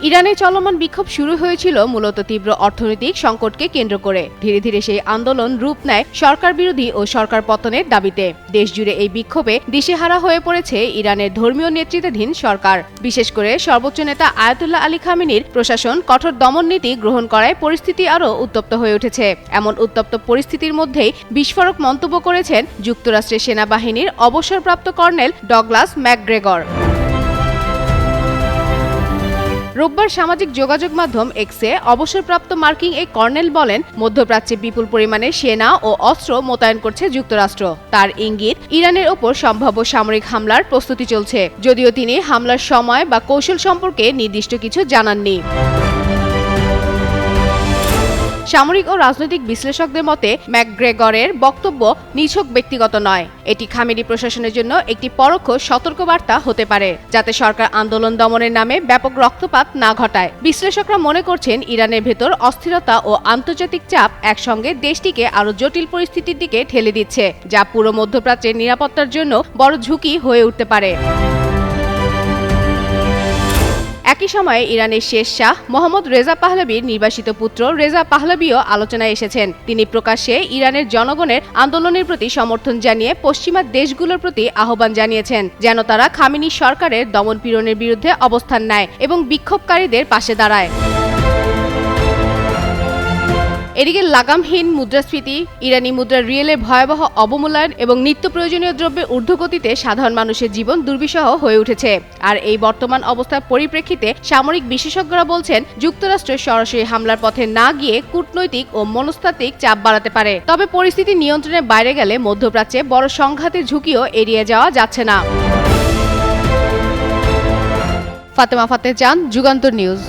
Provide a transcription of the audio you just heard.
ইরানে চলমান বিক্ষোভ শুরু হয়েছিল মূলত তীব্র অর্থনৈতিক সংকটকে কেন্দ্র করে। ধীরে ধীরে সেই আন্দোলন রূপ নেয় সরকার বিরোধী ও সরকার পতনের দাবিতে। দেশজুড়ে এই বিক্ষোভে দিশেহারা হয়ে পড়েছে ইরানের ধর্মীয় নেতৃত্বাধীন সরকার। বিশেষ করে সর্বোচ্চ নেতা আয়াতুল্লাহ আলী খামেনির প্রশাসন কঠোর দমন নীতি গ্রহণ করায় পরিস্থিতি আরও উত্তপ্ত হয়ে উঠেছে। এমন উত্তপ্ত পরিস্থিতির মধ্যেই বিস্ফোরক মন্তব্য করেছেন যুক্তরাষ্ট্রের সেনাবাহিনীর অবসরপ্রাপ্ত কর্নেল ডগলাস ম্যাকগ্রেগর। রোববার সামাজিক যোগাযোগ মাধ্যম এক্সে অবসরপ্রাপ্ত মার্কিন এই কর্নেল বলেন, মধ্যপ্রাচ্যে বিপুল পরিমাণে সেনা ও অস্ত্র মোতায়েন করছে যুক্তরাষ্ট্র। তার ইঙ্গিত, ইরানের ওপর সম্ভাব্য সামরিক হামলার প্রস্তুতি চলছে, যদিও তিনি হামলার সময় বা কৌশল সম্পর্কে নির্দিষ্ট কিছু জানাননি। সামরিক ও রাজনৈতিক বিশ্লেষকদের মতে ম্যাকগ্রেগরের বক্তব্য নিছক ব্যক্তিগত নয়। এটি খামেনি প্রশাসনের জন্য একটি পরোক্ষ সতর্কবার্তা হতে পারে, যাতে সরকার আন্দোলন দমনের নামে ব্যাপক রক্তপাত না ঘটায়। বিশ্লেষকরা মনে করছেন, ইরানের ভেতর অস্থিরতা ও আন্তর্জাতিক চাপ একসঙ্গে দেশটিকে আরও জটিল পরিস্থিতির দিকে ঠেলে দিচ্ছে, যা পুরো মধ্যপ্রাচ্যের নিরাপত্তার জন্য বড় ঝুঁকি হয়ে উঠতে পারে। একই সময়ে ইরানের শেষ শাহ মোহাম্মদ রেজা পাহলাবির নির্বাসিত পুত্র রেজা পাহলাবিও আলোচনায় এসেছেন। তিনি প্রকাশ্যে ইরানের জনগণের আন্দোলনের প্রতি সমর্থন জানিয়ে পশ্চিমা দেশগুলোর প্রতি আহ্বান জানিয়েছেন, যেন তারা খামেনি সরকারের দমনপীড়নের বিরুদ্ধে অবস্থান নেয় এবং বিক্ষোভকারীদের পাশে দাঁড়ায়। এদিকে লাগামহীন মুদ্রাস্ফীতি, ইরানি মুদ্রার রিয়েলের ভয়াবহ অবমূল্যায়ন এবং নিত্য প্রয়োজনীয় দ্রব্যের ঊর্ধ্বগতিতে সাধারণ মানুষের জীবন দুর্বিষহ হয়ে উঠেছে। আর এই বর্তমান অবস্থার পরিপ্রেক্ষিতে সামরিক বিশেষজ্ঞরা বলছেন, যুক্তরাষ্ট্রের সরাসরি হামলার পথে না গিয়ে কূটনৈতিক ও মনস্তাত্ত্বিক চাপ বাড়াতে পারে। তবে পরিস্থিতি নিয়ন্ত্রণের বাইরে গেলে মধ্যপ্রাচ্যে বড় সংঘাতের ঝুঁকিও এড়িয়ে যাওয়া যাচ্ছে না। ফাতেমা ফাতে চান, যুগান্তর নিউজ।